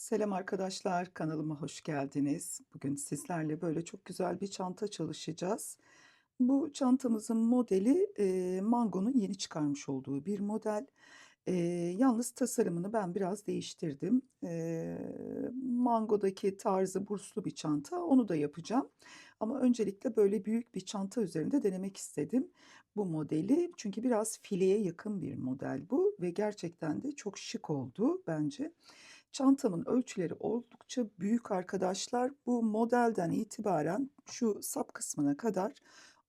Selam arkadaşlar, kanalıma hoş geldiniz. Bugün sizlerle böyle çok güzel bir çanta çalışacağız. Bu çantamızın modeli Mango'nun yeni çıkarmış olduğu bir model. Yalnız tasarımını ben biraz değiştirdim. Mango'daki tarzı burslu bir çanta, onu da yapacağım. Ama öncelikle böyle büyük bir çanta üzerinde denemek istedim bu modeli. Çünkü biraz fileye yakın bir model bu ve gerçekten de çok şık oldu bence. Çantamın ölçüleri oldukça büyük arkadaşlar. Bu modelden itibaren şu sap kısmına kadar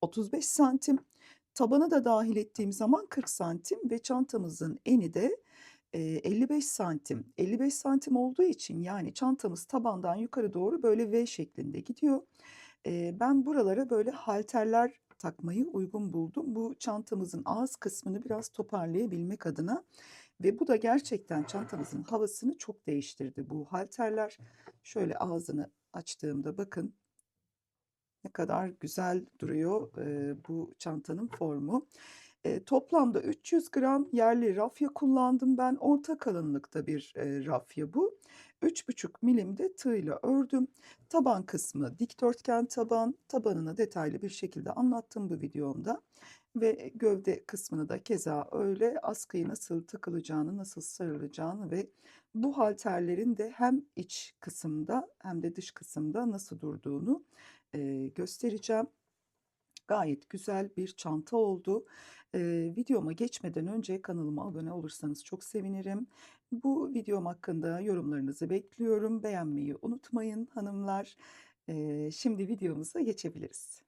35 santim. Tabanı da dahil ettiğim zaman 40 santim ve çantamızın eni de 55 santim. 55 santim olduğu için yani çantamız tabandan yukarı doğru böyle V şeklinde gidiyor. Ben buralara böyle halterler takmayı uygun buldum. Bu çantamızın ağız kısmını biraz toparlayabilmek adına. Ve bu da gerçekten çantamızın havasını çok değiştirdi. Bu halterler şöyle ağzını açtığımda bakın ne kadar güzel duruyor bu çantanın formu. Toplamda 300 gram yerli rafya kullandım ben. Orta kalınlıkta bir rafya bu. 3,5 milimde tığla ördüm. Taban kısmı dikdörtgen taban. Tabanını detaylı bir şekilde anlattım bu videomda. Ve gövde kısmını da keza öyle askıyı nasıl takılacağını, nasıl sarılacağını ve bu halterlerin de hem iç kısımda hem de dış kısımda nasıl durduğunu göstereceğim. Gayet güzel bir çanta oldu. Videoma geçmeden önce kanalıma abone olursanız çok sevinirim. Bu videom hakkında yorumlarınızı bekliyorum. Beğenmeyi unutmayın hanımlar. Şimdi videomuza geçebiliriz.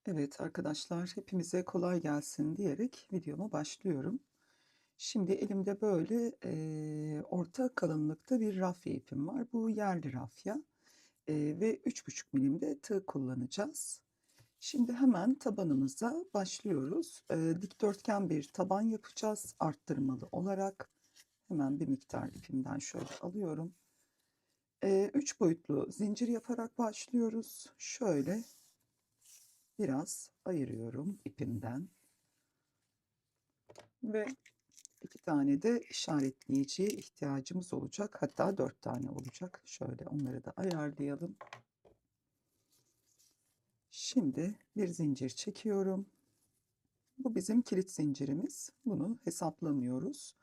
Evet arkadaşlar, hepimize kolay gelsin diyerek videoma başlıyorum. Şimdi elimde böyle orta kalınlıkta bir rafya ipim var. Bu yerli rafya ve 3,5 milimde tığ kullanacağız. Şimdi hemen tabanımıza başlıyoruz. Dikdörtgen bir taban yapacağız arttırmalı olarak. Hemen bir miktar ipimden şöyle alıyorum. 3 boyutlu zincir yaparak başlıyoruz. Şöyle biraz ayırıyorum ipimden ve 2 tane de işaretleyiciye ihtiyacımız olacak. Hatta 4 tane olacak. Şöyle onları da ayarlayalım. Şimdi bir zincir çekiyorum. Bu bizim kilit zincirimiz. Bunu hesaplamıyoruz.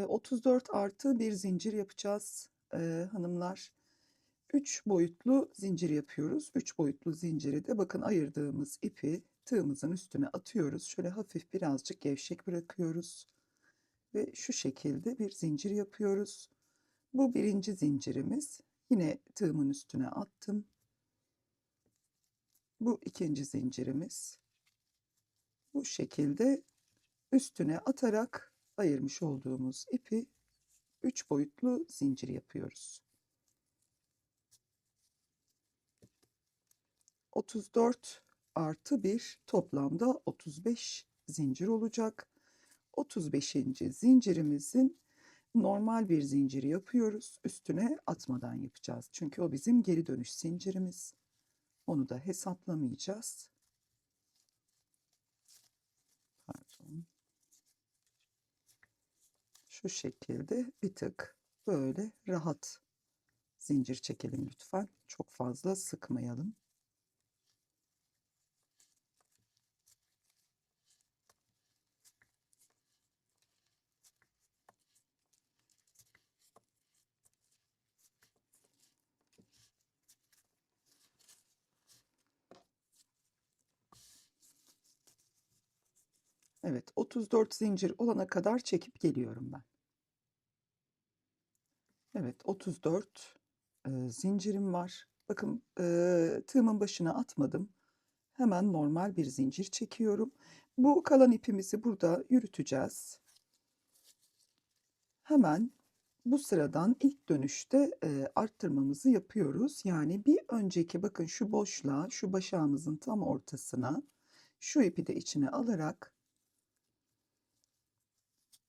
34 artı bir zincir yapacağız hanımlar. 3 boyutlu zincir yapıyoruz. 3 boyutlu zinciri de bakın ayırdığımız ipi tığımızın üstüne atıyoruz. Şöyle hafif birazcık gevşek bırakıyoruz. Ve şu şekilde bir zincir yapıyoruz. Bu birinci zincirimiz. Yine tığımın üstüne attım. Bu ikinci zincirimiz. Bu şekilde üstüne atarak ayırmış olduğumuz ipi 3 boyutlu zincir yapıyoruz. 34 artı 1 toplamda 35 zincir olacak. 35. zincirimizin normal bir zincir yapıyoruz. Üstüne atmadan yapacağız. Çünkü o bizim geri dönüş zincirimiz. Onu da hesaplamayacağız. Pardon. Şu şekilde bir tık böyle rahat zincir çekelim lütfen. Çok fazla sıkmayalım. Evet, 34 zincir olana kadar çekip geliyorum ben. Evet, 34 zincirim var. Bakın tığımın başına atmadım. Hemen normal bir zincir çekiyorum. Bu kalan ipimizi burada yürüteceğiz. Hemen bu sıradan ilk dönüşte arttırmamızı yapıyoruz. Yani bir önceki bakın şu boşluğa, şu başağımızın tam ortasına şu ipi de içine alarak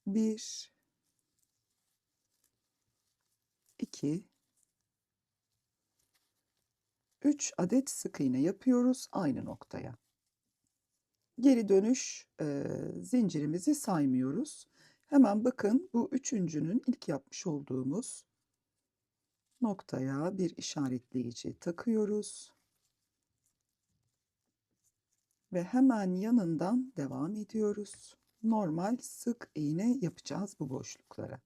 1, 2, 3 adet sık iğne yapıyoruz aynı noktaya. Geri dönüş zincirimizi saymıyoruz. Hemen bakın bu üçüncünün ilk yapmış olduğumuz noktaya bir işaretleyici takıyoruz. Ve hemen yanından devam ediyoruz. Normal sık iğne yapacağız bu boşluklara.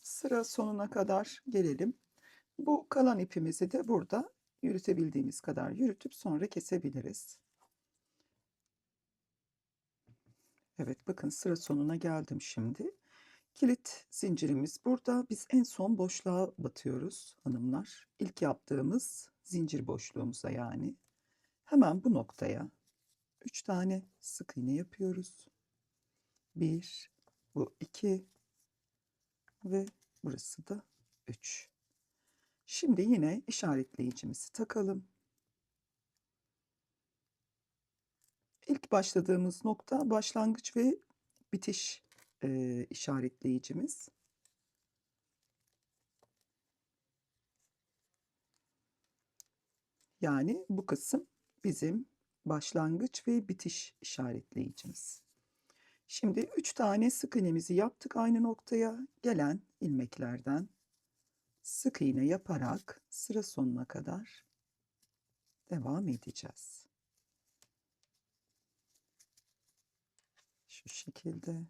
Sıra sonuna kadar gelelim. Bu kalan ipimizi de burada yürütebildiğimiz kadar yürütüp sonra kesebiliriz. Evet, bakın sıra sonuna geldim şimdi. Kilit zincirimiz burada. Biz en son boşluğa batıyoruz hanımlar. İlk yaptığımız zincir boşluğumuza yani. Hemen bu noktaya 3 tane sık iğne yapıyoruz. 1, bu 2 ve burası da 3. Şimdi yine işaretleyicimizi takalım. İlk başladığımız nokta başlangıç ve bitiş işaretleyicimiz. Yani bu kısım bizim başlangıç ve bitiş işaretleyicimiz. Şimdi 3 tane sık iğnemizi yaptık aynı noktaya. Gelen ilmeklerden sık iğne yaparak sıra sonuna kadar devam edeceğiz. Şu şekilde.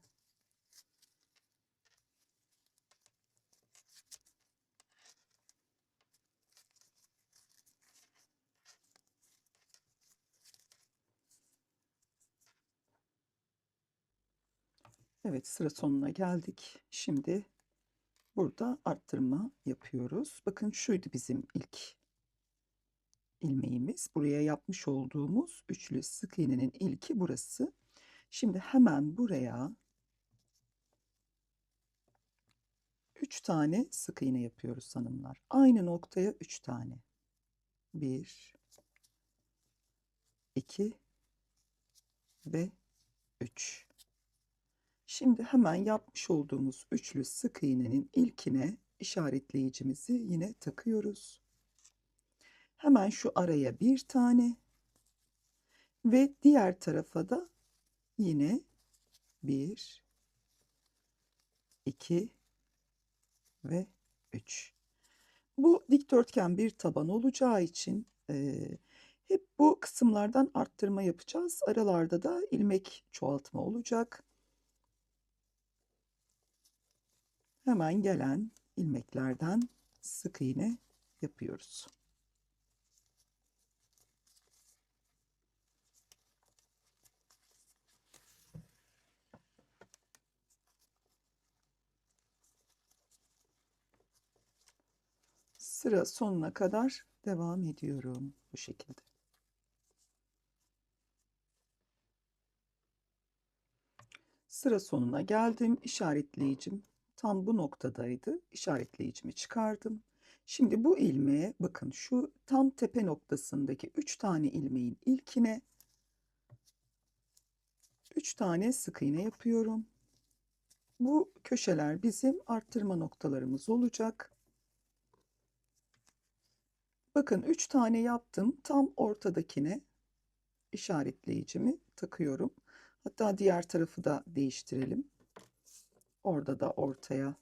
Evet, sıra sonuna geldik. Şimdi burada arttırma yapıyoruz. Bakın şuydu bizim ilk ilmeğimiz. Buraya yapmış olduğumuz üçlü sık iğnenin ilki burası. Şimdi hemen buraya 3 tane sık iğne yapıyoruz hanımlar. Aynı noktaya 3 tane. 1, 2 ve 3. Şimdi hemen yapmış olduğumuz üçlü sık iğnenin ilkine işaretleyicimizi yine takıyoruz. Hemen şu araya bir tane ve diğer tarafa da yine 1, 2 ve 3. Bu dikdörtgen bir taban olacağı için hep bu kısımlardan arttırma yapacağız. Aralarda da ilmek çoğaltma olacak. Hemen gelen ilmeklerden sık iğne yapıyoruz. Sıra sonuna kadar devam ediyorum bu şekilde. Sıra sonuna geldim. İşaretleyicim tam bu noktadaydı. İşaretleyicimi çıkardım. Şimdi bu ilmeğe bakın şu tam tepe noktasındaki 3 tane ilmeğin ilkine 3 tane sık iğne yapıyorum. Bu köşeler bizim arttırma noktalarımız olacak. Bakın 3 tane yaptım. Tam ortadakine işaretleyicimi takıyorum. Hatta diğer tarafı da değiştirelim. Orada da ortaya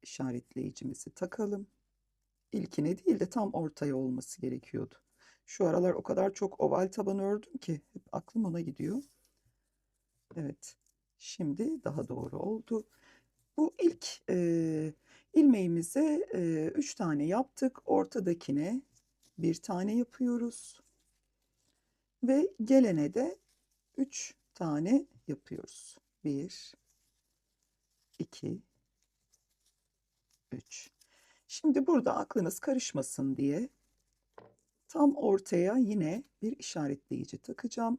işaretleyicimizi takalım. İlkine değil de tam ortaya olması gerekiyordu. Şu aralar o kadar çok oval taban ördüm ki hep aklım ona gidiyor. Evet, şimdi daha doğru oldu. Bu ilk ilmeğimize 3 tane yaptık. Ortadakine bir tane yapıyoruz. Ve gelene de 3 tane yapıyoruz. 1, 2, 3. Şimdi burada aklınız karışmasın diye tam ortaya yine bir işaretleyici takacağım.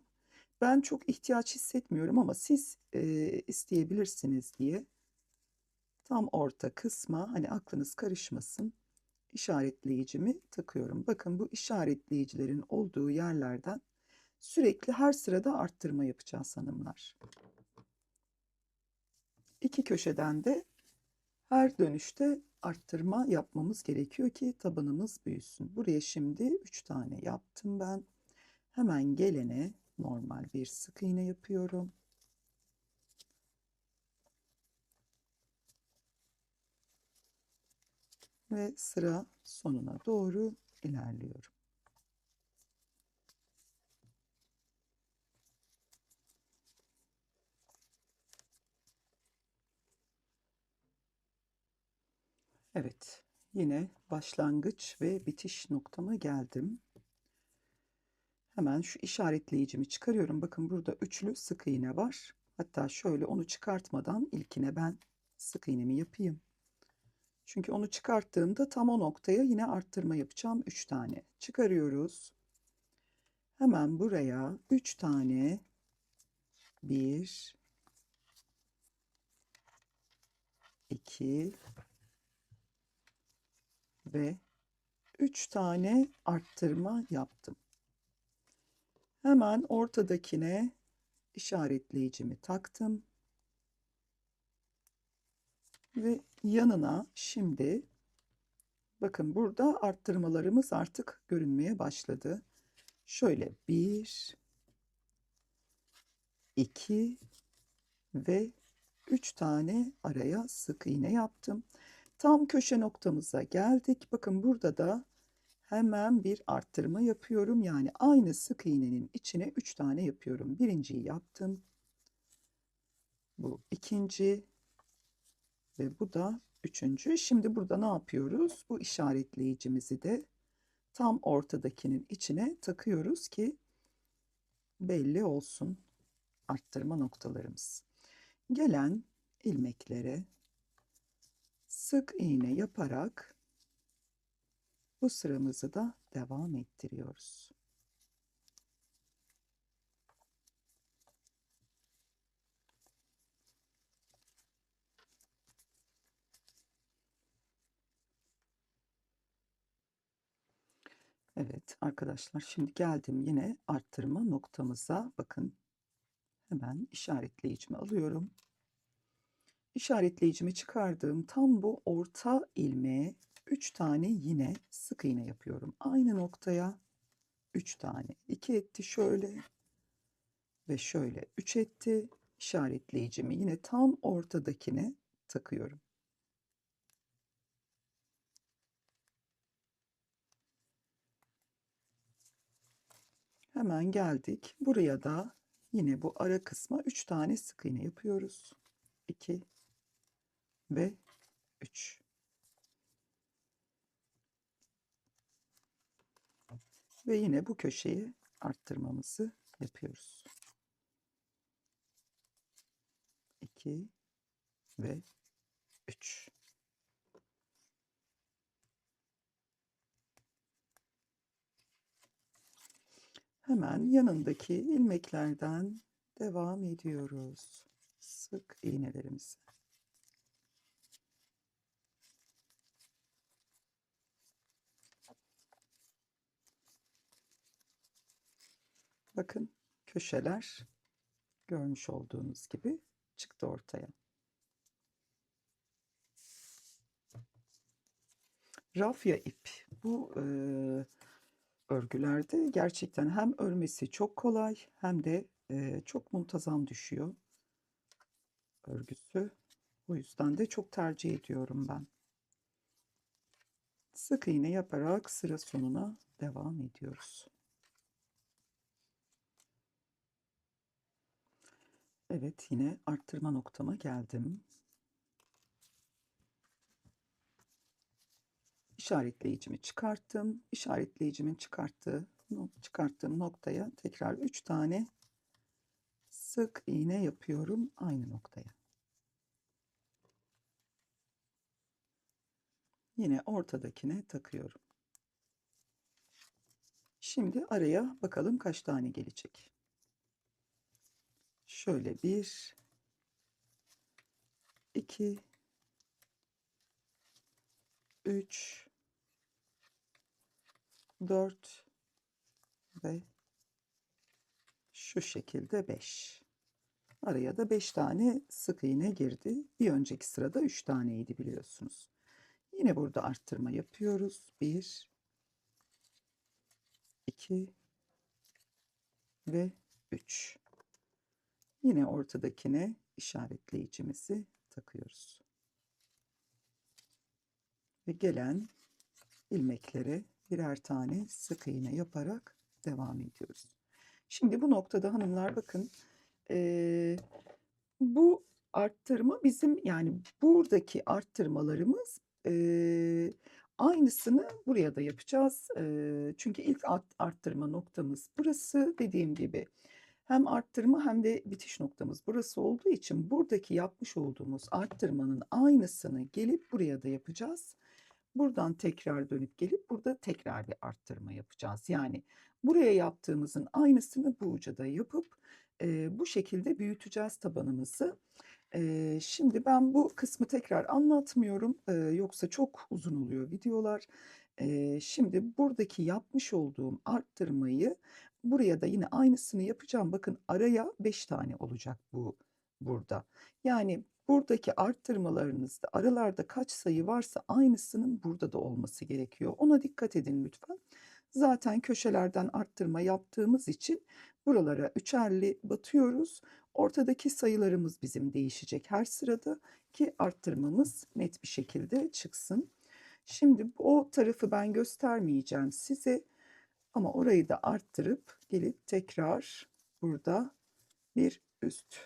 Ben çok ihtiyaç hissetmiyorum ama siz isteyebilirsiniz diye tam orta kısma hani aklınız karışmasın işaretleyicimi takıyorum. Bakın bu işaretleyicilerin olduğu yerlerden Sürekli her sırada arttırma yapacağız hanımlar. İki köşeden de her dönüşte arttırma yapmamız gerekiyor ki tabanımız büyüsün. Buraya şimdi 3 tane yaptım ben. Hemen gelene normal bir sık iğne yapıyorum. Ve sıra sonuna doğru ilerliyorum. Evet, yine başlangıç ve bitiş noktama geldim. Hemen şu işaretleyicimi çıkarıyorum. Bakın burada üçlü sık iğne var. Hatta şöyle onu çıkartmadan ilkine ben sık iğnemi yapayım. Çünkü onu çıkarttığımda tam o noktaya yine arttırma yapacağım. 3 tane çıkarıyoruz. Hemen buraya 3 tane 1 2 ve 3 tane arttırma yaptım. Hemen ortadakine işaretleyicimi taktım. Ve yanına şimdi bakın burada arttırmalarımız artık görünmeye başladı. Şöyle 1 2 ve 3 tane araya sık iğne yaptım. Tam köşe noktamıza geldik. Bakın burada da hemen bir arttırma yapıyorum. Yani aynı sık iğnenin içine 3 tane yapıyorum. Birinciyi yaptım. Bu ikinci ve bu da üçüncü. Şimdi burada ne yapıyoruz? Bu işaretleyicimizi de tam ortadakinin içine takıyoruz ki belli olsun arttırma noktalarımız. Gelen ilmeklere sık iğne yaparak bu sıramızı da devam ettiriyoruz. Evet arkadaşlar, şimdi geldim yine arttırma noktamıza. Bakın hemen işaretleyicimi alıyorum. İşaretleyicimi çıkardığım tam bu orta ilmeğe 3 tane yine sık iğne yapıyorum. Aynı noktaya 3 tane. 2 etti şöyle ve şöyle 3 etti. İşaretleyicimi yine tam ortadakine takıyorum. Hemen geldik. Buraya da yine bu ara kısma 3 tane sık iğne yapıyoruz. 2 ve 3. Ve yine bu köşeye arttırmamızı yapıyoruz. 2 ve 3. Hemen yanındaki ilmeklerden devam ediyoruz. Sık iğnelerimizi. Bakın köşeler görmüş olduğunuz gibi çıktı ortaya. Rafya ip bu örgülerde gerçekten hem örmesi çok kolay hem de çok muntazam düşüyor örgüsü. O yüzden de çok tercih ediyorum ben. Sık iğne yaparak sıra sonuna devam ediyoruz. Evet, yine arttırma noktama geldim. İşaretleyicimi çıkarttım. İşaretleyicimin çıkarttığım noktaya tekrar 3 tane sık iğne yapıyorum aynı noktaya. Yine ortadakine takıyorum. Şimdi araya bakalım kaç tane gelecek. Şöyle 1 2 3 4 ve Şu şekilde 5. Araya da 5 tane sık iğne girdi. Bir önceki sırada 3 taneydi biliyorsunuz. Yine burada arttırma yapıyoruz. 1, 2 ve 3. Yine ortadakine işaretleyicimizi takıyoruz. Ve gelen ilmeklere birer tane sık iğne yaparak devam ediyoruz. Şimdi bu noktada hanımlar bakın, bu arttırma bizim, yani buradaki arttırmalarımız, aynısını buraya da yapacağız. Çünkü ilk arttırma noktamız burası. Dediğim gibi hem arttırma hem de bitiş noktamız burası olduğu için buradaki yapmış olduğumuz arttırmanın aynısını gelip buraya da yapacağız. Buradan tekrar dönüp gelip burada tekrar bir arttırma yapacağız. Yani buraya yaptığımızın aynısını bu uca da yapıp bu şekilde büyüteceğiz tabanımızı. Şimdi ben bu kısmı tekrar anlatmıyorum. Yoksa çok uzun oluyor videolar. Şimdi buradaki yapmış olduğum arttırmayı buraya da yine aynısını yapacağım. Bakın araya 5 tane olacak bu burada. Yani buradaki arttırmalarınızda aralarda kaç sayı varsa aynısının burada da olması gerekiyor. Ona dikkat edin lütfen. Zaten köşelerden arttırma yaptığımız için buralara üçerli batıyoruz. Ortadaki sayılarımız bizim değişecek her sırada ki arttırmamız net bir şekilde çıksın. Şimdi o tarafı ben göstermeyeceğim size ama orayı da arttırıp gelip tekrar burada bir üst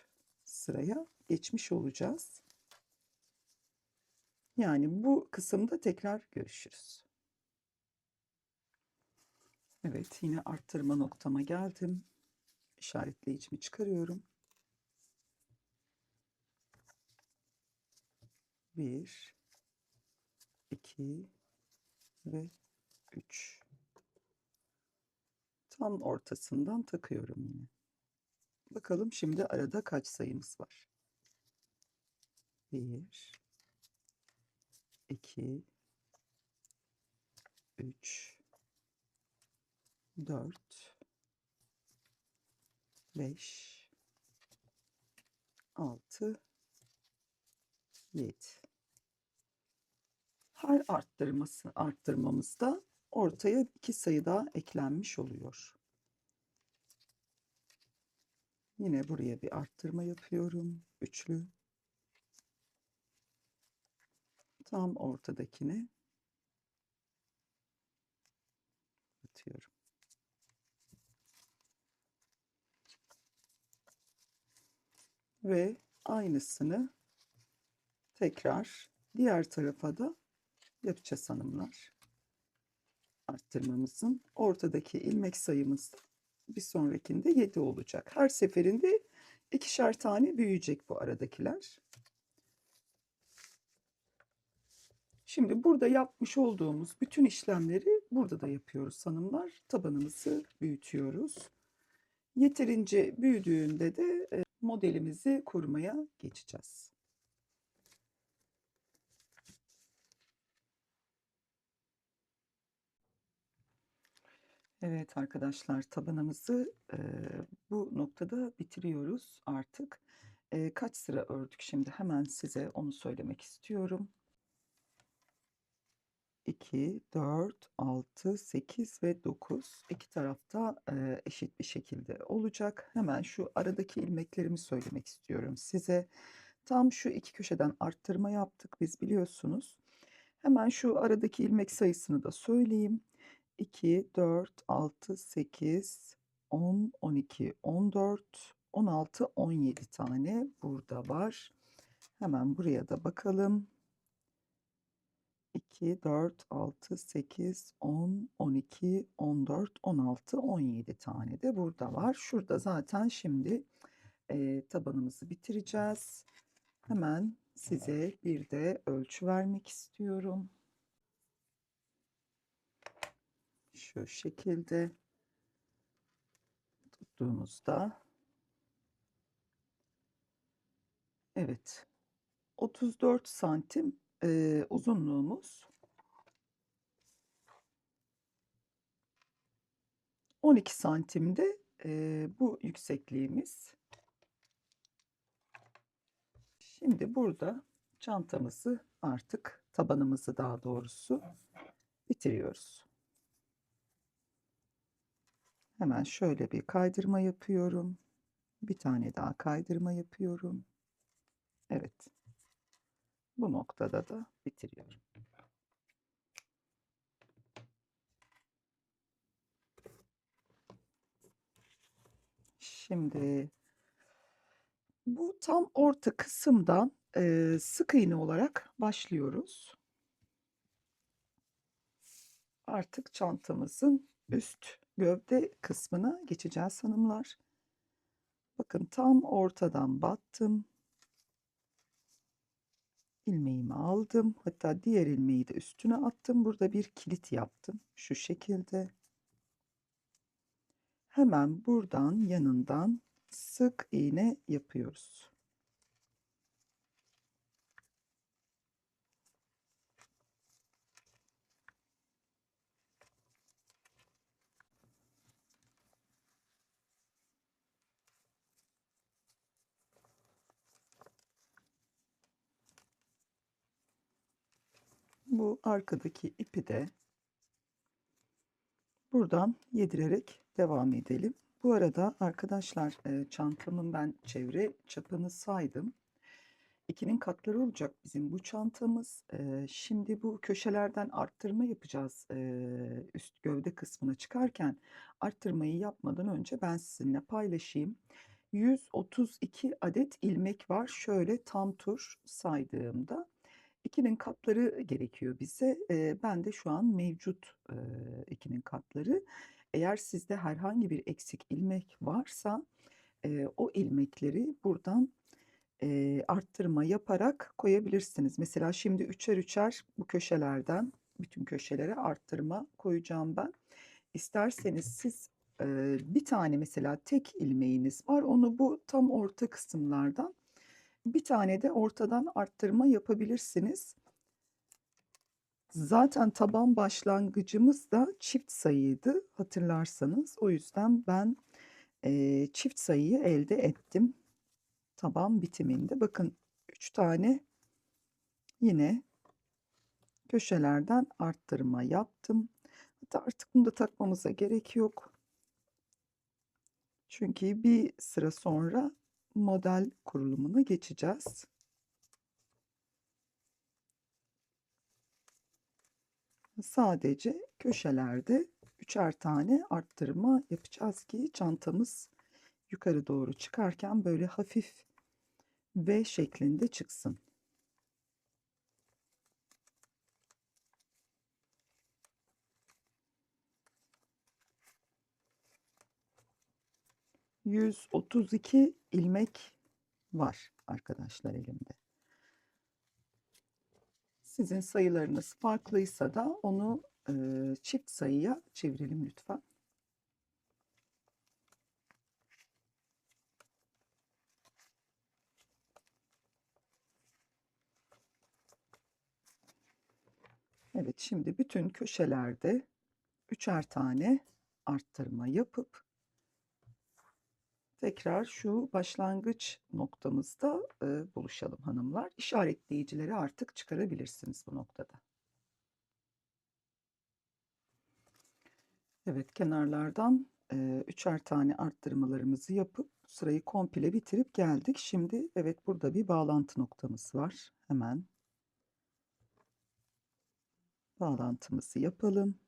sıraya geçmiş olacağız. Yani bu kısımda tekrar görüşürüz. Evet, yine arttırma noktama geldim. İşaretleyicimi çıkarıyorum. 1, 2 ve 3. Tam ortasından takıyorum yine. Bakalım şimdi arada kaç sayımız var? 1, 2, 3, 4, 5, 6, 7. Her arttırmamızda ortaya 2 sayı daha eklenmiş oluyor. Yine buraya bir arttırma yapıyorum. Üçlü. Tam ortadakine atıyorum. Ve aynısını tekrar diğer tarafa da yapacağız hanımlar. Arttırmamızın ortadaki ilmek sayımız bir sonrakinde 7 olacak. Her seferinde ikişer tane büyüyecek bu aradakiler. Şimdi burada yapmış olduğumuz bütün işlemleri burada da yapıyoruz hanımlar. Tabanımızı büyütüyoruz. Yeterince büyüdüğünde de modelimizi kurmaya geçeceğiz. Evet arkadaşlar, tabanımızı bu noktada bitiriyoruz artık. Kaç sıra ördük şimdi hemen size onu söylemek istiyorum. 2, 4, 6, 8 ve 9. İki tarafta eşit bir şekilde olacak. Hemen şu aradaki ilmeklerimi söylemek istiyorum size. Tam şu iki köşeden arttırma yaptık biz biliyorsunuz. Hemen şu aradaki ilmek sayısını da söyleyeyim. 2, 4, 6, 8, 10, 12, 14, 16, 17 tane burada var. Hemen buraya da bakalım. 2, 4, 6, 8, 10, 12, 14, 16, 17 tane de burada var. Şurada zaten şimdi tabanımızı bitireceğiz. Hemen size bir de ölçü vermek istiyorum. Şu şekilde tuttuğumuzda evet 34 santim uzunluğumuz, 12 santimde bu yüksekliğimiz. Şimdi burada çantamızı artık tabanımızı daha doğrusu bitiriyoruz. Hemen şöyle bir kaydırma yapıyorum. Bir tane daha kaydırma yapıyorum. Evet. Bu noktada da bitiriyorum. Şimdi bu tam orta kısımdan sık iğne olarak başlıyoruz. Artık çantamızın üst gövde kısmına geçeceğiz hanımlar. Bakın tam ortadan battım. İlmeğimi aldım. Hatta diğer ilmeği de üstüne attım. Burada bir kilit yaptım. Şu şekilde. Hemen buradan yanından sık iğne yapıyoruz. Bu arkadaki ipi de buradan yedirerek devam edelim. Bu arada arkadaşlar çantamın ben çevre çapını saydım. 2'nin katları olacak bizim bu çantamız. Şimdi bu köşelerden arttırma yapacağız. Üst gövde kısmına çıkarken arttırmayı yapmadan önce ben sizinle paylaşayım. 132 adet ilmek var. Şöyle tam tur saydığımda 2'nin katları gerekiyor bize. Ben de şu an mevcut 2'nin katları. Eğer sizde herhangi bir eksik ilmek varsa o ilmekleri buradan arttırma yaparak koyabilirsiniz. Mesela şimdi üçer üçer bu köşelerden bütün köşelere arttırma koyacağım ben. İsterseniz siz bir tane mesela tek ilmeğiniz var. Onu bu tam orta kısımlardan bir tane de ortadan arttırma yapabilirsiniz. Zaten taban başlangıcımız da çift sayıydı hatırlarsanız. O yüzden ben çift sayıyı elde ettim. Taban bitiminde. Bakın 3 tane yine köşelerden arttırma yaptım. Hatta artık bunu da takmamıza gerek yok. Çünkü bir sıra sonra model kurulumuna geçeceğiz. Sadece köşelerde üçer tane arttırma yapacağız ki çantamız yukarı doğru çıkarken böyle hafif V şeklinde çıksın. ...132 ilmek var arkadaşlar elimde. Sizin sayılarınız farklıysa da onu çift sayıya çevirelim lütfen. Evet, şimdi bütün köşelerde üçer tane arttırma yapıp tekrar şu başlangıç noktamızda buluşalım hanımlar. İşaretleyicileri artık çıkarabilirsiniz bu noktada. Evet, kenarlardan üçer tane arttırmalarımızı yapıp sırayı komple bitirip geldik. Şimdi evet, burada bir bağlantı noktamız var. Hemen bağlantımızı yapalım.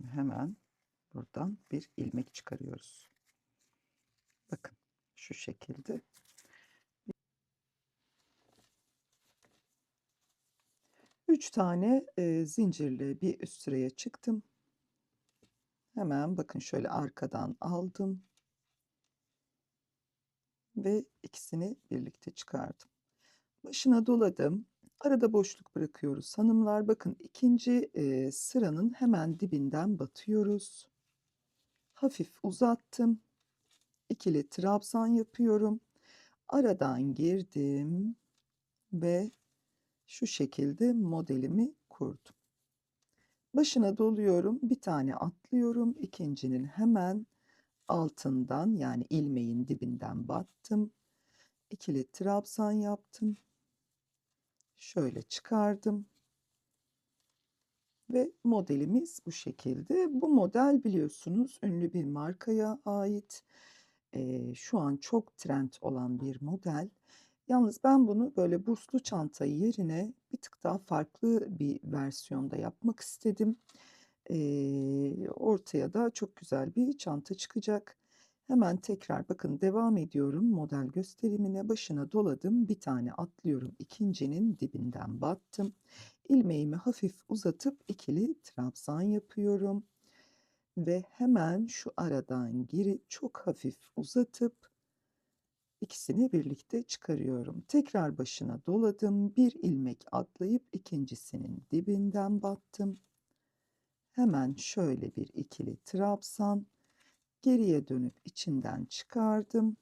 Hemen buradan bir ilmek çıkarıyoruz. Bakın şu şekilde. Üç tane zincirli bir üst sıraya çıktım. Hemen bakın şöyle arkadan aldım ve ikisini birlikte çıkardım. Başına doladım. Arada boşluk bırakıyoruz hanımlar. Bakın ikinci sıranın hemen dibinden batıyoruz. Hafif uzattım. ikili trabzan yapıyorum. Aradan girdim ve şu şekilde modelimi kurdum. Başına doluyorum, bir tane atlıyorum, ikincinin hemen altından yani ilmeğin dibinden battım. İkili trabzan yaptım. Şöyle çıkardım. Ve modelimiz bu şekilde. Bu model biliyorsunuz ünlü bir markaya ait. Şu an çok trend olan bir model. Yalnız ben bunu böyle burslu çantayı yerine bir tık daha farklı bir versiyonda yapmak istedim. Ortaya da çok güzel bir çanta çıkacak. Hemen tekrar bakın devam ediyorum model gösterimine. Başına doladım, bir tane atlıyorum, ikincinin dibinden battım. İlmeğimi hafif uzatıp ikili trabzan yapıyorum ve hemen şu aradan girip çok hafif uzatıp ikisini birlikte çıkarıyorum. Tekrar başına doladım, bir ilmek atlayıp ikincisinin dibinden battım. Hemen şöyle bir ikili trabzan, geriye dönüp içinden çıkardım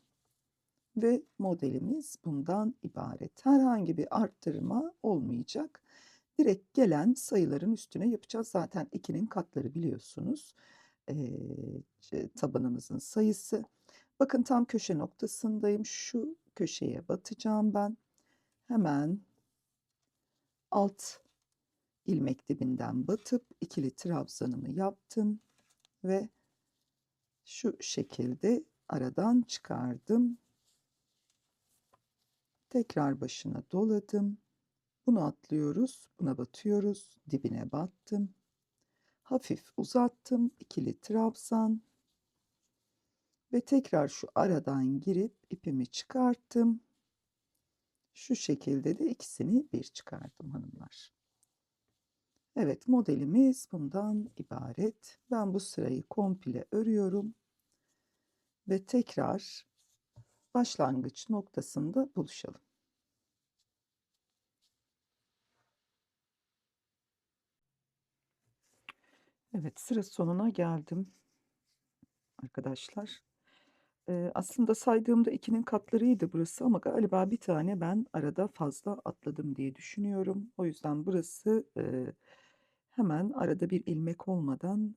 ve modelimiz bundan ibaret. Herhangi bir arttırma olmayacak. Direkt gelen sayıların üstüne yapacağız. Zaten 2'nin katları biliyorsunuz. Tabanımızın sayısı. Bakın tam köşe noktasındayım. Şu köşeye batacağım ben. Hemen alt ilmek dibinden batıp ikili trabzanımı yaptım ve şu şekilde aradan çıkardım. Tekrar başına doladım. Bunu atlıyoruz, buna batıyoruz, dibine battım. Hafif uzattım, ikili trabzan ve tekrar şu aradan girip ipimi çıkarttım. Şu şekilde de ikisini bir çıkardım hanımlar. Evet, modelimiz bundan ibaret. Ben bu sırayı komple örüyorum ve tekrar başlangıç noktasında buluşalım. Evet, sıra sonuna geldim arkadaşlar. Aslında saydığımda 2'nin katlarıydı burası ama galiba bir tane ben arada fazla atladım diye düşünüyorum. O yüzden burası hemen arada bir ilmek olmadan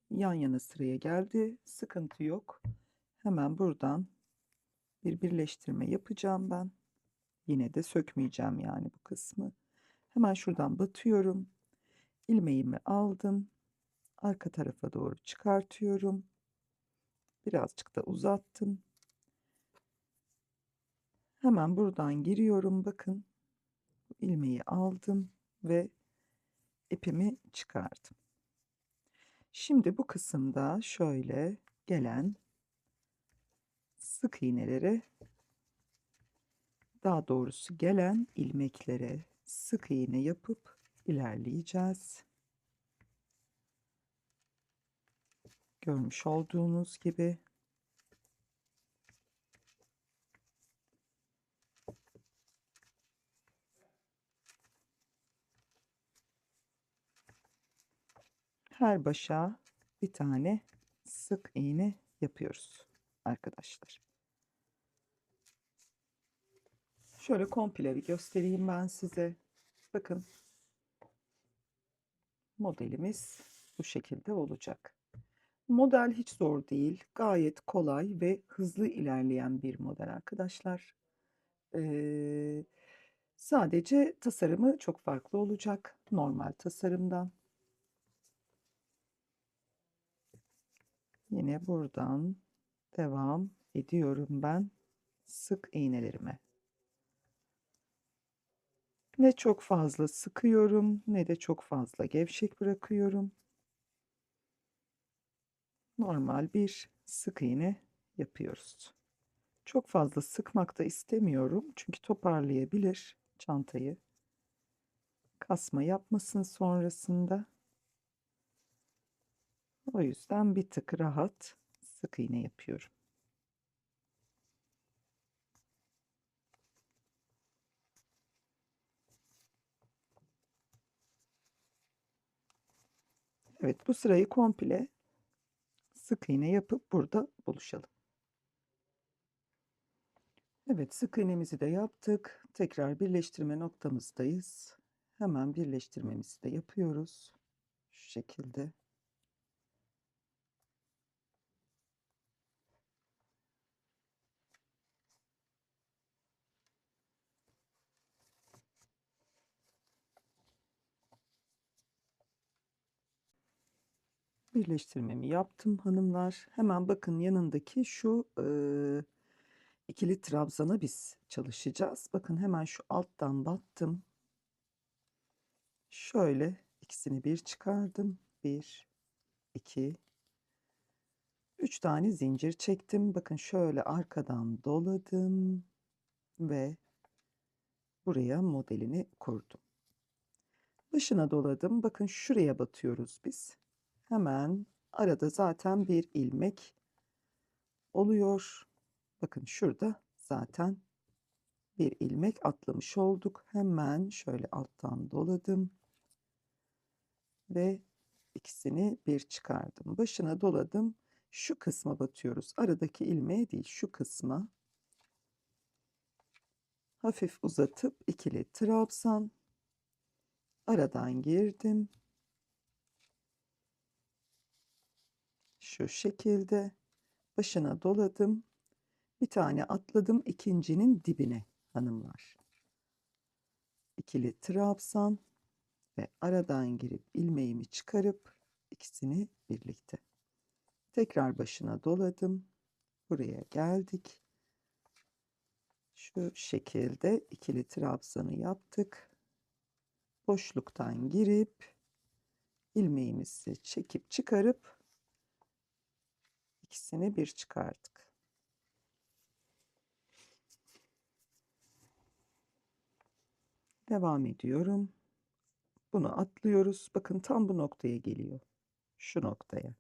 yan yana sıraya geldi. Sıkıntı yok. Hemen buradan bir birleştirme yapacağım ben. Yine de sökmeyeceğim yani bu kısmı. Hemen şuradan batıyorum. İlmeğimi aldım. Arka tarafa doğru çıkartıyorum. Birazcık da uzattım. Hemen buradan giriyorum. Bakın ilmeği aldım ve ipimi çıkardım. Şimdi bu kısımda şöyle gelen sık iğnelere, daha doğrusu gelen ilmeklere sık iğne yapıp ilerleyeceğiz. Görmüş olduğunuz gibi. Her başa bir tane sık iğne yapıyoruz arkadaşlar. Şöyle komple bir göstereyim ben size. Bakın modelimiz bu şekilde olacak. Model hiç zor değil. Gayet kolay ve hızlı ilerleyen bir model arkadaşlar. Ee, Sadece tasarımı çok farklı olacak normal tasarımdan. Yine buradan devam ediyorum ben sık iğnelerime. Ne çok fazla sıkıyorum ne de çok fazla gevşek bırakıyorum. Normal bir sık iğne yapıyoruz. Çok fazla sıkmak da istemiyorum çünkü toparlayabilir çantayı. Kasma yapmasın sonrasında. O yüzden bir tık rahat sık iğne yapıyorum. Evet, bu sırayı komple sık iğne yapıp burada buluşalım. Evet, sık iğnemizi de yaptık. Tekrar birleştirme noktamızdayız. Hemen birleştirmemizi de yapıyoruz. Şu şekilde. Birleştirmemi yaptım hanımlar. Hemen bakın yanındaki şu ikili trabzana biz çalışacağız. Bakın hemen şu alttan battım. Şöyle ikisini bir çıkardım. 1, 2, 3 tane zincir çektim. Bakın şöyle arkadan doladım ve buraya modelini kurdum. Başına doladım. Bakın şuraya batıyoruz biz. Hemen arada zaten bir ilmek oluyor. Bakın şurada zaten bir ilmek atlamış olduk. Hemen şöyle alttan doladım ve ikisini bir çıkardım. Başına doladım. Şu kısma batıyoruz. Aradaki ilmeğe değil, şu kısma hafif uzatıp ikili trabzan, aradan girdim. Şu şekilde başına doladım. Bir tane atladım ikincinin dibine hanımlar. İkili trabzan ve aradan girip ilmeğimi çıkarıp ikisini birlikte. Tekrar başına doladım. Buraya geldik. Şu şekilde ikili trabzanı yaptık. Boşluktan girip ilmeğimizi çekip çıkarıp ikisini bir çıkardık. Devam ediyorum. Bunu atlıyoruz. Bakın tam bu noktaya geliyor. Şu noktaya.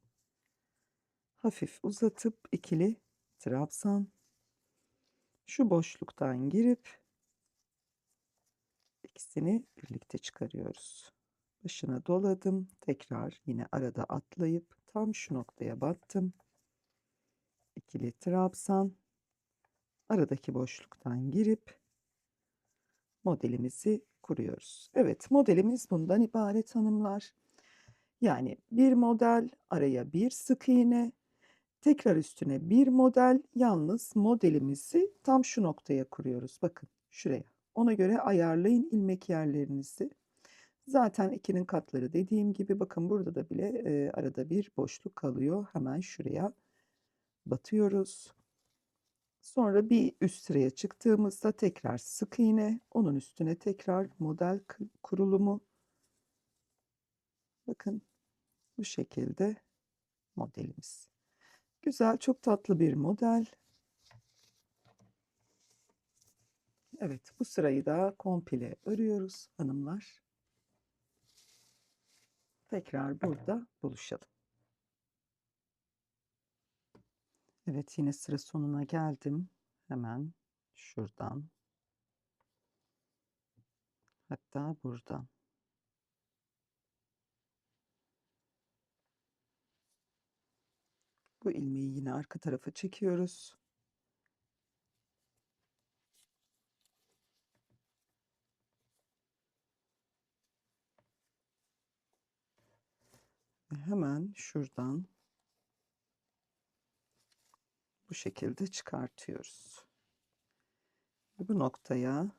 Hafif uzatıp ikili trabzan. Şu boşluktan girip ikisini birlikte çıkarıyoruz. Başına doladım. Tekrar yine arada atlayıp tam şu noktaya battım. İkili trabzan. Aradaki boşluktan girip modelimizi kuruyoruz. Evet, modelimiz bundan ibaret hanımlar. Yani bir model, araya bir sık iğne, tekrar üstüne bir model, yalnız modelimizi tam şu noktaya kuruyoruz. Bakın şuraya. Ona göre ayarlayın ilmek yerlerinizi. Zaten ikinin katları dediğim gibi bakın burada da bile arada bir boşluk kalıyor. Hemen şuraya batıyoruz. Sonra bir üst sıraya çıktığımızda tekrar sık iğne, onun üstüne tekrar model kurulumu. Bakın bu şekilde modelimiz. Güzel, çok tatlı bir model. Evet, bu sırayı da komple örüyoruz hanımlar. Tekrar burada buluşalım. Evet, yine sıra sonuna geldim. Hemen şuradan, hatta buradan. Bu ilmeği yine arka tarafa çekiyoruz. Ve hemen şuradan bu şekilde çıkartıyoruz. Bu noktaya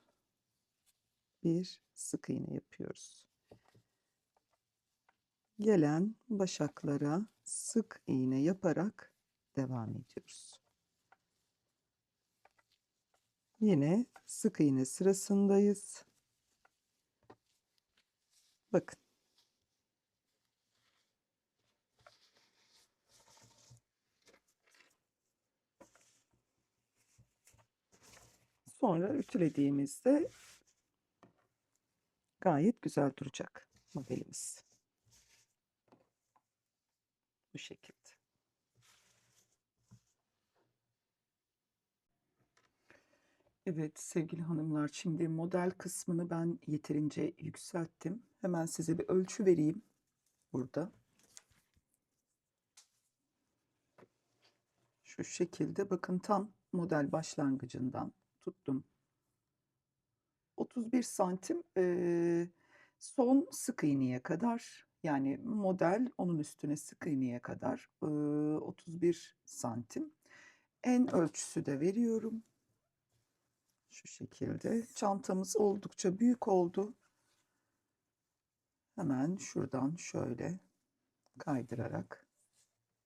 bir sık iğne yapıyoruz. Gelen başaklara sık iğne yaparak devam ediyoruz. Yine sık iğne sırasındayız. Bakın. Sonra ütülediğimizde gayet güzel duracak modelimiz. Bu şekilde. Evet sevgili hanımlar, şimdi model kısmını ben yeterince yükselttim. Hemen size bir ölçü vereyim burada. Şu şekilde bakın tam model başlangıcından tuttum. 31 santim son sık iğneye kadar, yani model onun üstüne sık iğneye kadar 31 santim. En ölçüsü de veriyorum. Şu şekilde. Çantamız oldukça büyük oldu. Hemen şuradan şöyle kaydırarak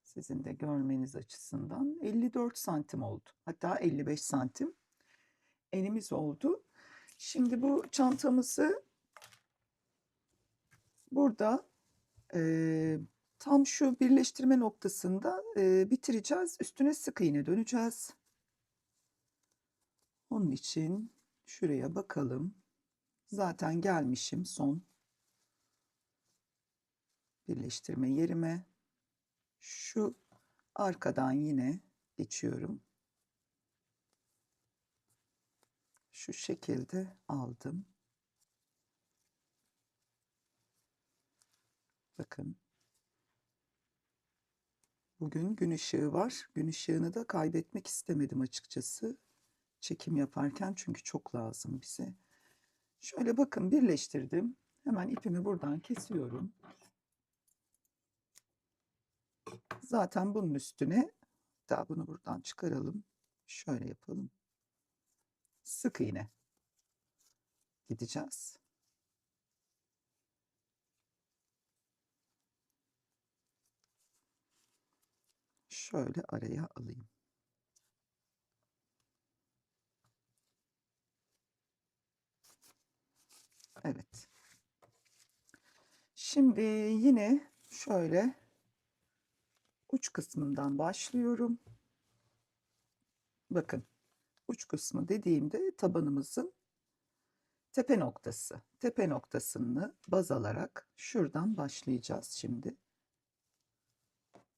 sizin de görmeniz açısından 54 santim oldu. Hatta 55 santim enimiz oldu. Şimdi bu çantamızı burada tam şu birleştirme noktasında bitireceğiz. Üstüne sık iğne döneceğiz. Onun için şuraya bakalım. Zaten gelmişim son birleştirme yerime. Şu arkadan yine geçiyorum. Şu şekilde aldım. Bakın. Bugün gün ışığı var. Gün ışığını da kaybetmek istemedim açıkçası. Çekim yaparken çünkü çok lazım bize. Şöyle bakın birleştirdim. Hemen ipimi buradan kesiyorum. Zaten bunun üstüne, daha bunu buradan çıkaralım. Şöyle yapalım. Sık iğne gideceğiz. Şöyle araya alayım. Evet. Şimdi yine şöyle uç kısmından başlıyorum. Bakın, uç kısmı dediğimde tabanımızın tepe noktası. Tepe noktasını baz alarak şuradan başlayacağız şimdi.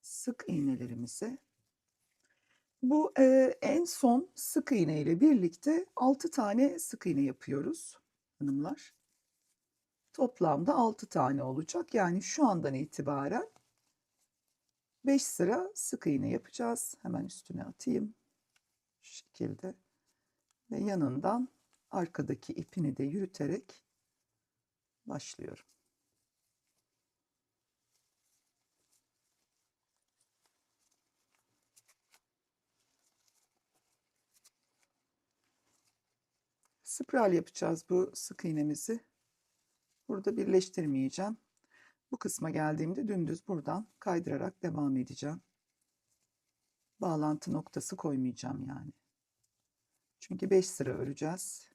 Sık iğnelerimizi. Bu en son sık iğne ile birlikte 6 tane sık iğne yapıyoruz hanımlar. Toplamda 6 tane olacak. Yani şu andan itibaren 5 sıra sık iğne yapacağız. Hemen üstüne atayım. Şu şekilde. Ve yanından arkadaki ipini de yürüterek başlıyorum. Spiral yapacağız bu sık iğnemizi. Burada birleştirmeyeceğim. Bu kısma geldiğimde dümdüz buradan kaydırarak devam edeceğim. Bağlantı noktası koymayacağım yani. Çünkü 5 sıra öreceğiz.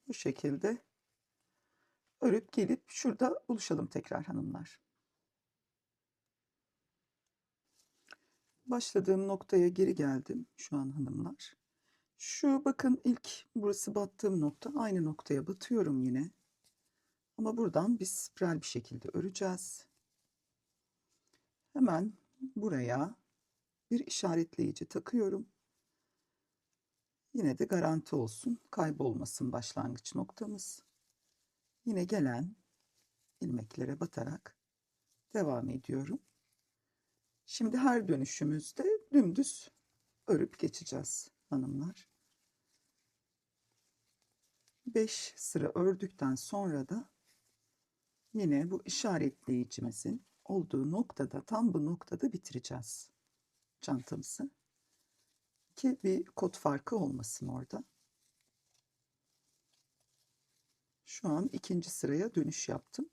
Bu şekilde örüp gelip şurada buluşalım tekrar hanımlar. Başladığım noktaya geri geldim şu an hanımlar. Şu bakın ilk burası battığım nokta, aynı noktaya batıyorum yine. Ama buradan biz spiral bir şekilde öreceğiz. Hemen buraya bir işaretleyici takıyorum. Yine de garanti olsun, kaybolmasın başlangıç noktamız. Yine gelen ilmeklere batarak devam ediyorum. Şimdi her dönüşümüzde dümdüz örüp geçeceğiz hanımlar. 5 sıra ördükten sonra da yine bu işaretleyicimizin olduğu noktada, tam bu noktada bitireceğiz çantamızı. Ki bir kod farkı olmasın orada. Şu an ikinci sıraya dönüş yaptım.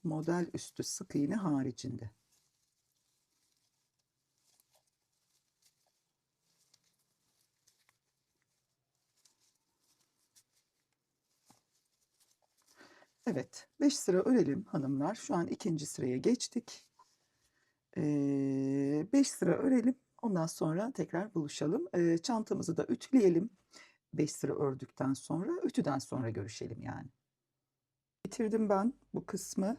Model üstü sık iğne haricinde. Evet, 5 sıra örelim hanımlar. Şu an ikinci sıraya geçtik. 5 sıra örelim. Ondan sonra tekrar buluşalım. Çantamızı da ütüleyelim. 5 sıra ördükten sonra, ütüden sonra görüşelim yani. Bitirdim ben bu kısmı.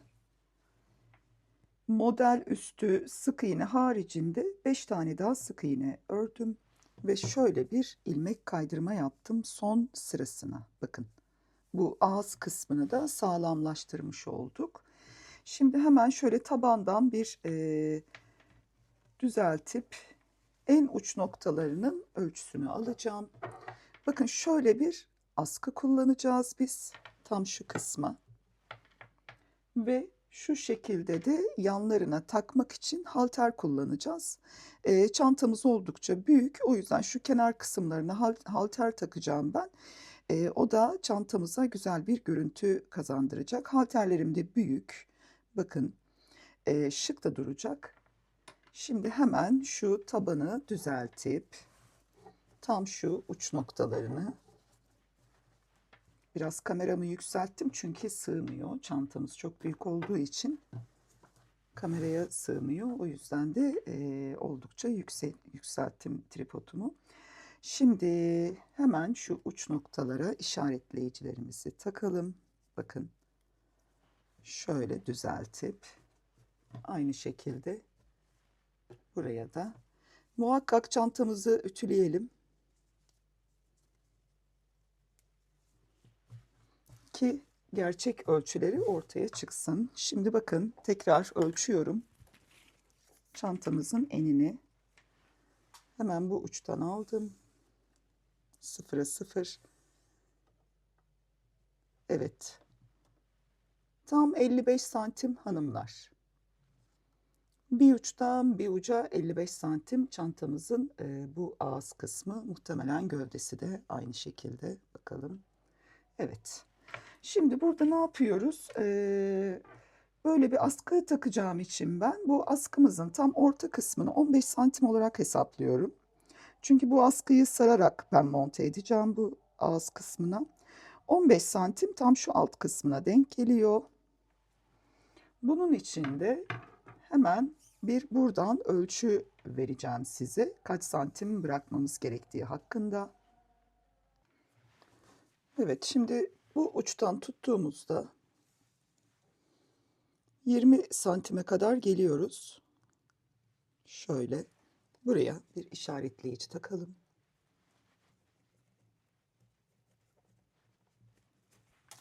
Model üstü sık iğne haricinde 5 tane daha sık iğne ördüm ve şöyle bir ilmek kaydırma yaptım son sırasına. Bakın, bu ağız kısmını da sağlamlaştırmış olduk. Şimdi hemen şöyle tabandan bir düzeltip en uç noktalarının ölçüsünü alacağım. Bakın, şöyle bir askı kullanacağız biz tam şu kısma ve şu şekilde de yanlarına takmak için halter kullanacağız. Çantamız oldukça büyük, o yüzden şu kenar kısımlarına halter takacağım ben. O da çantamıza güzel bir görüntü kazandıracak. Halterlerim de büyük. Bakın, şık da duracak. Şimdi hemen şu tabanı düzeltip tam şu uç noktalarını, biraz kameramı yükselttim çünkü sığmıyor. Çantamız çok büyük olduğu için kameraya sığmıyor. O yüzden de oldukça yükselttim tripodumu. Şimdi hemen şu uç noktalara işaretleyicilerimizi takalım. Bakın, şöyle düzeltip aynı şekilde buraya da muhakkak çantamızı ütüleyelim ki gerçek ölçüleri ortaya çıksın. Şimdi bakın, tekrar ölçüyorum. Çantamızın enini hemen bu uçtan aldım. 0'a 0. Evet. Tam 55 santim hanımlar. Bir uçtan bir uca 55 santim çantamızın bu ağız kısmı, muhtemelen gövdesi de aynı şekilde. Bakalım. Evet. Şimdi burada ne yapıyoruz? Böyle bir askı takacağım için ben bu askımızın tam orta kısmını 15 santim olarak hesaplıyorum. Çünkü bu askıyı sararak ben monte edeceğim bu ağız kısmına. 15 santim tam şu alt kısmına denk geliyor. Bunun için de hemen bir buradan ölçü vereceğim size. Kaç santim bırakmamız gerektiği hakkında. Evet, şimdi bu uçtan tuttuğumuzda 20 santime kadar geliyoruz. Şöyle buraya bir işaretleyici takalım.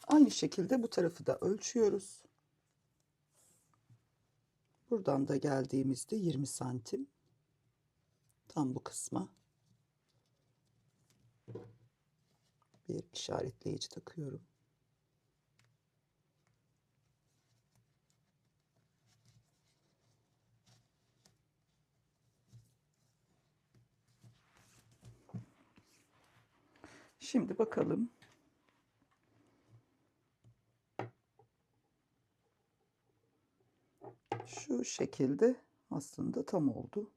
Aynı şekilde bu tarafı da ölçüyoruz. Buradan da geldiğimizde 20 santim tam bu kısma bir işaretleyici takıyorum. Şimdi bakalım. Şu şekilde aslında tam oldu.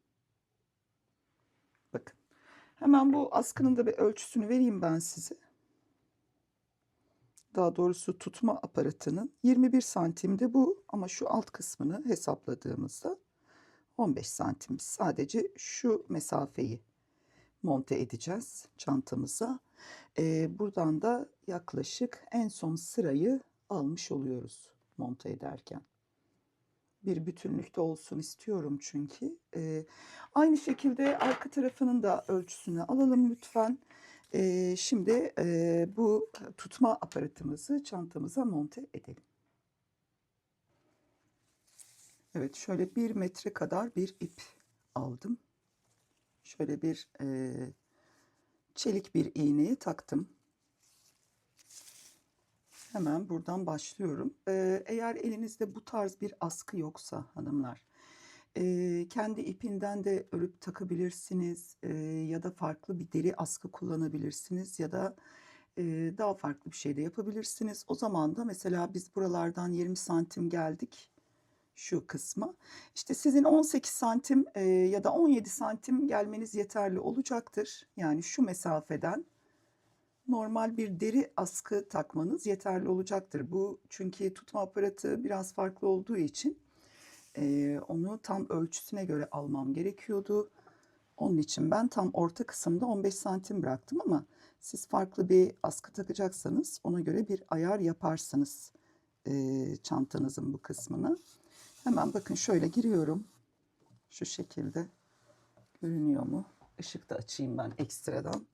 Bakın. Hemen bu askının da bir ölçüsünü vereyim ben size. Daha doğrusu tutma aparatının 21 santimde bu, ama şu alt kısmını hesapladığımızda 15 santim. Sadece şu mesafeyi monte edeceğiz çantamıza. Buradan da yaklaşık en son sırayı almış oluyoruz monte ederken. Bir bütünlükte olsun istiyorum çünkü. Aynı şekilde arka tarafının da ölçüsünü alalım lütfen. Şimdi bu tutma aparatımızı çantamıza monte edelim. Evet, şöyle 1 metre kadar bir ip aldım. Şöyle bir çelik bir iğneyi taktım. Hemen buradan başlıyorum. Eğer elinizde bu tarz bir askı yoksa hanımlar, kendi ipinden de örüp takabilirsiniz, ya da farklı bir deri askı kullanabilirsiniz ya da daha farklı bir şey de yapabilirsiniz. O zaman da mesela biz buralardan 20 santim geldik şu kısma. İşte sizin 18 santim ya da 17 santim gelmeniz yeterli olacaktır. Yani şu mesafeden normal bir deri askı takmanız yeterli olacaktır. Bu çünkü tutma aparatı biraz farklı olduğu için onu tam ölçüsüne göre almam gerekiyordu. Onun için ben tam orta kısımda 15 santim bıraktım, ama siz farklı bir askı takacaksanız ona göre bir ayar yaparsınız çantanızın bu kısmını. Hemen bakın şöyle giriyorum. Şu şekilde. Görünüyor mu? Işık da açayım ben ekstradan.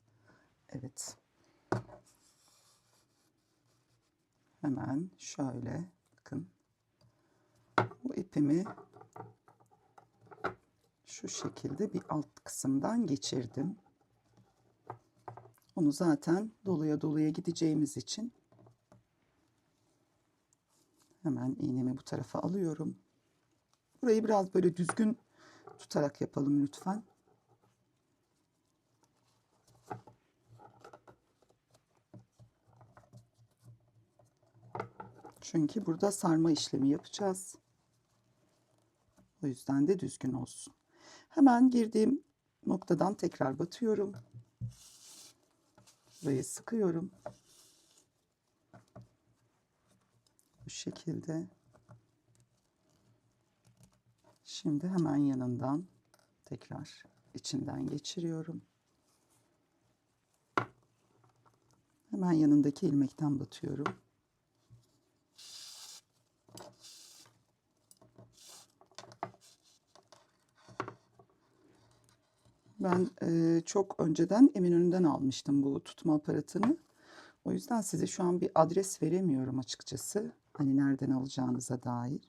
Evet. Hemen şöyle bakın. Bu ipimi şu şekilde bir alt kısımdan geçirdim. Onu zaten doluya doluya gideceğimiz için hemen iğnemi bu tarafa alıyorum. Burayı biraz böyle düzgün tutarak yapalım lütfen. Çünkü burada sarma işlemi yapacağız. O yüzden de düzgün olsun. Hemen girdiğim noktadan tekrar batıyorum. Burayı sıkıyorum. Bu şekilde. Şimdi hemen yanından tekrar içinden geçiriyorum. Hemen yanındaki ilmekten batıyorum. Ben çok önceden Eminönü'nden almıştım bu tutma aparatını. O yüzden size şu an bir adres veremiyorum açıkçası. Hani nereden alacağınıza dair.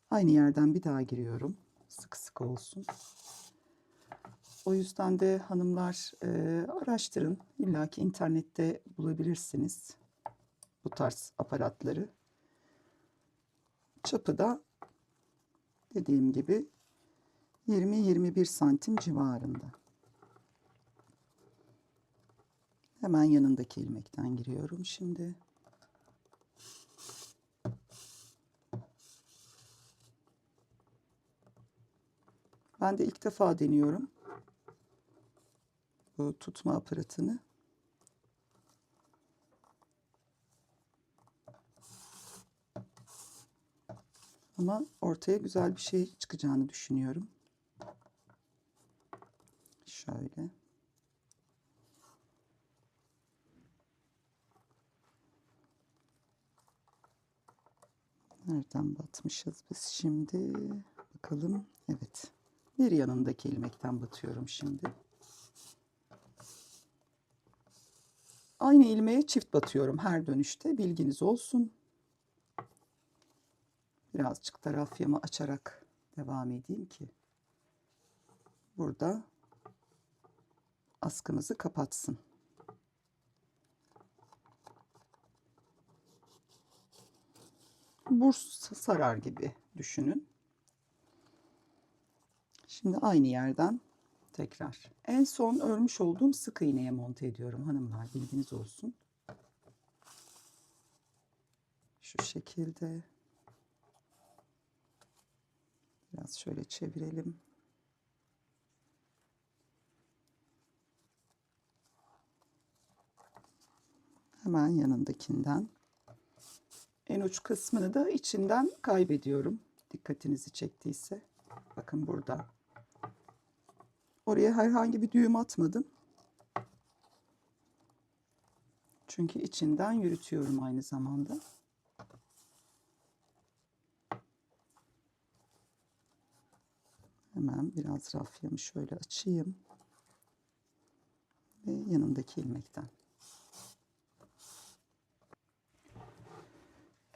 Aynı yerden bir daha giriyorum. Sık sık olsun. O yüzden de hanımlar araştırın. İlla ki internette bulabilirsiniz bu tarz aparatları. Çapı da dediğim gibi 20-21 santim civarında. Hemen yanındaki ilmekten giriyorum şimdi. Ben de ilk defa deniyorum bu tutma aparatını. Ama ortaya güzel bir şey çıkacağını düşünüyorum. Şöyle. Nereden batmışız biz şimdi? Bakalım. Evet. Bir yanındaki ilmekten batıyorum şimdi. Aynı ilmeğe çift batıyorum her dönüşte. Bilginiz olsun. Birazcık da rafyamı açarak devam edeyim ki burada askımızı kapatsın. Burs sarar gibi düşünün. Şimdi aynı yerden tekrar. En son örmüş olduğum sık iğneye monte ediyorum hanımlar. Bilginiz olsun. Şu şekilde. Biraz şöyle çevirelim. Hemen yanındakinden. En uç kısmını da içinden kaybediyorum. Dikkatinizi çektiyse. Bakın burada. Oraya herhangi bir düğüm atmadım. Çünkü içinden yürütüyorum aynı zamanda. Hemen biraz rafyamı şöyle açayım. Ve yanındaki ilmekten.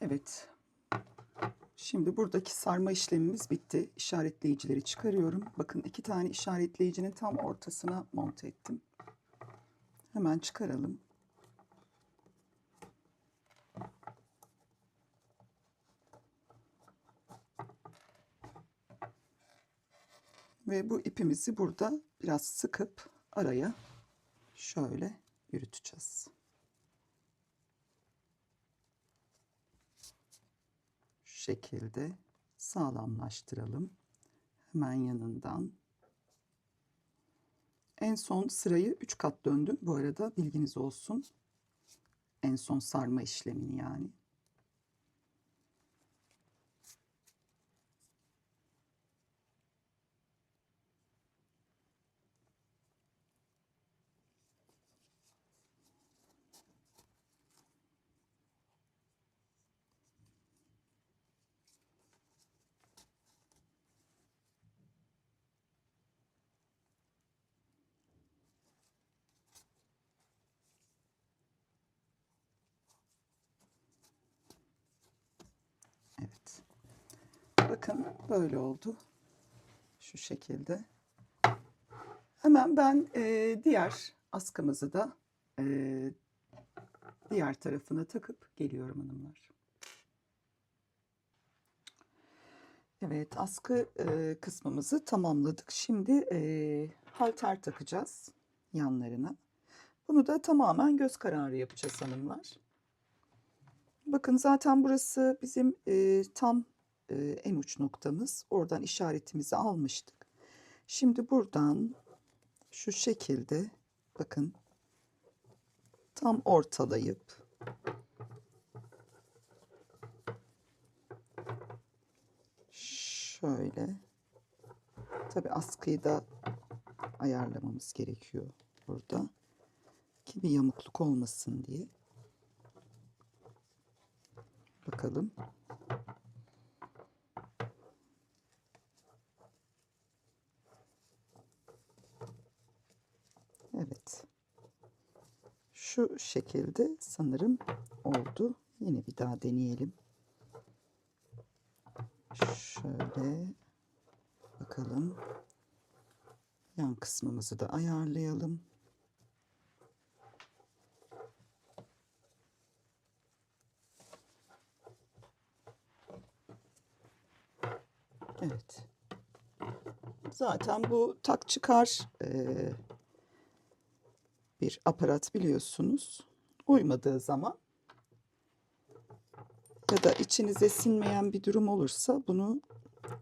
Evet. Şimdi buradaki sarma işlemimiz bitti. İşaretleyicileri çıkarıyorum. Bakın 2 tane işaretleyicinin tam ortasına monte ettim. Hemen çıkaralım. Ve bu ipimizi burada biraz sıkıp araya şöyle yürüteceğiz. Şu şekilde sağlamlaştıralım. Hemen yanından. En son sırayı 3 kat döndüm. Bu arada bilginiz olsun. En son sarma işlemini yani. Evet. Bakın böyle oldu. Şu şekilde. Hemen ben diğer askımızı da diğer tarafına takıp geliyorum hanımlar. Evet, askı kısmımızı tamamladık. Şimdi halter takacağız yanlarına. Bunu da tamamen göz kararı yapacağız hanımlar. Bakın zaten burası bizim tam en uç noktamız. Oradan işaretimizi almıştık. Şimdi buradan şu şekilde bakın tam ortalayıp şöyle, tabii askıyı da ayarlamamız gerekiyor burada ki bir yamukluk olmasın diye. Bakalım. Evet. Şu şekilde sanırım oldu. Yine bir daha deneyelim. Şöyle bakalım. Yan kısmımızı da ayarlayalım. Evet. Zaten bu tak çıkar bir aparat biliyorsunuz. Uymadığı zaman ya da içinize sinmeyen bir durum olursa bunu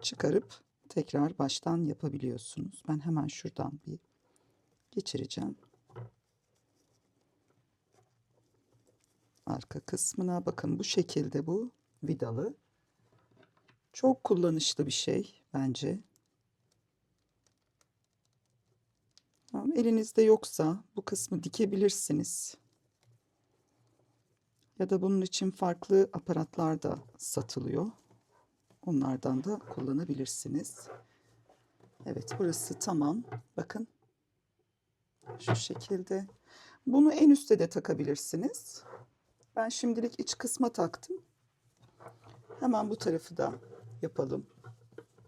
çıkarıp tekrar baştan yapabiliyorsunuz. Ben hemen şuradan bir geçireceğim. Arka kısmına bakın, bu şekilde bu vidalı. Çok kullanışlı bir şey bence. Tamam, elinizde yoksa bu kısmı dikebilirsiniz. Ya da bunun için farklı aparatlar da satılıyor. Onlardan da kullanabilirsiniz. Evet, burası tamam. Bakın şu şekilde. Bunu en üste de takabilirsiniz. Ben şimdilik iç kısma taktım. Hemen bu tarafı da yapalım.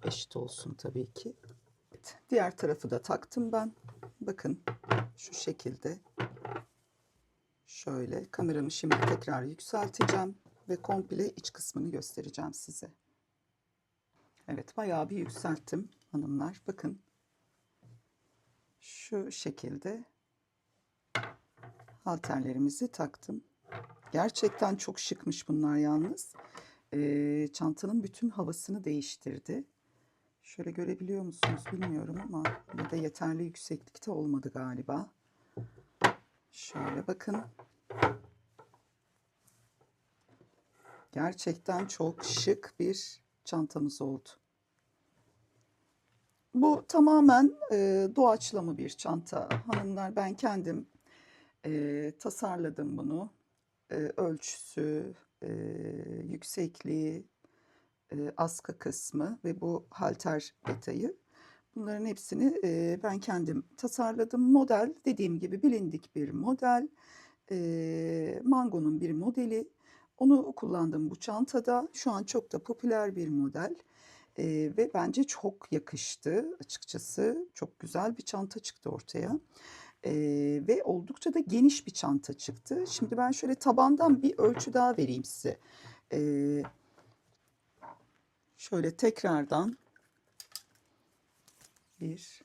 Eşit olsun tabii ki. Evet, diğer tarafı da taktım ben. Bakın şu şekilde. Şöyle kameramı şimdi tekrar yükselteceğim ve komple iç kısmını göstereceğim size. Evet, bayağı bir yükselttim hanımlar. Bakın şu şekilde halterlerimizi taktım. Gerçekten çok şıkmış bunlar yalnız. Çantanın bütün havasını değiştirdi. Şöyle görebiliyor musunuz bilmiyorum ama ya da yeterli yükseklikte olmadı galiba. Şöyle bakın. Gerçekten çok şık bir çantamız oldu. Bu tamamen doğaçlama bir çanta hanımlar. Ben kendim tasarladım bunu. Ölçüsü, yüksekliği, askı kısmı ve bu halter detayı. Bunların hepsini ben kendim tasarladım. Model dediğim gibi bilindik bir model. Mango'nun bir modeli. Onu kullandım bu çantada. Şu an çok da popüler bir model. Ve bence çok yakıştı açıkçası. Çok güzel bir çanta çıktı ortaya. Ve oldukça da geniş bir çanta çıktı. Şimdi ben şöyle tabandan bir ölçü daha vereyim size. Şöyle tekrardan bir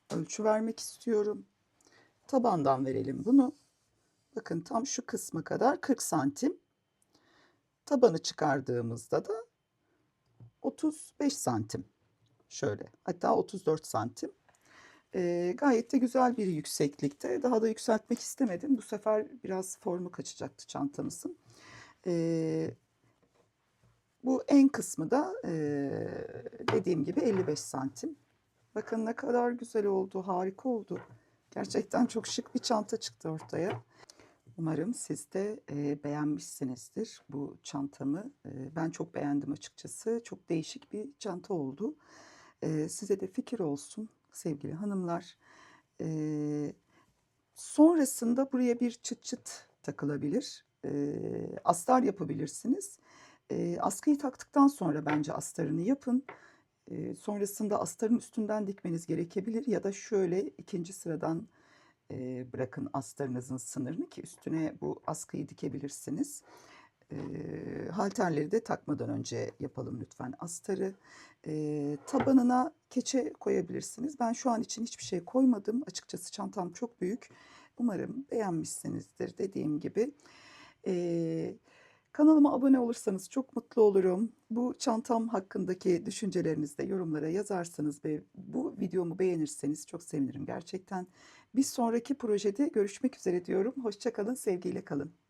ölçü vermek istiyorum. Tabandan verelim bunu. Bakın tam şu kısma kadar 40 santim. Tabanı çıkardığımızda da 35 santim. Şöyle, hatta 34 santim. Gayet de güzel bir yükseklikte. Daha da yükseltmek istemedim. Bu sefer biraz formu kaçacaktı çantamızın. Bu en kısmı da dediğim gibi 55 santim. Bakın ne kadar güzel oldu, harika oldu. Gerçekten çok şık bir çanta çıktı ortaya. Umarım siz de beğenmişsinizdir bu çantamı. Ben çok beğendim açıkçası. Çok değişik bir çanta oldu. Size de fikir olsun sevgili hanımlar. Sonrasında buraya bir çıt çıt takılabilir. Astar yapabilirsiniz. Askıyı taktıktan sonra bence astarını yapın. Sonrasında astarın üstünden dikmeniz gerekebilir ya da şöyle ikinci sıradan bırakın astarınızın sınırını ki üstüne bu askıyı dikebilirsiniz. Halterleri de takmadan önce yapalım lütfen astarı. Tabanına keçe koyabilirsiniz. Ben şu an için hiçbir şey koymadım. Açıkçası çantam çok büyük. Umarım beğenmişsinizdir dediğim gibi. Ee, Kanalıma abone olursanız çok mutlu olurum. Bu çantam hakkındaki düşüncelerinizi de yorumlara yazarsanız ve bu videomu beğenirseniz çok sevinirim gerçekten. Bir sonraki projede görüşmek üzere diyorum. Hoşça kalın, sevgiyle kalın.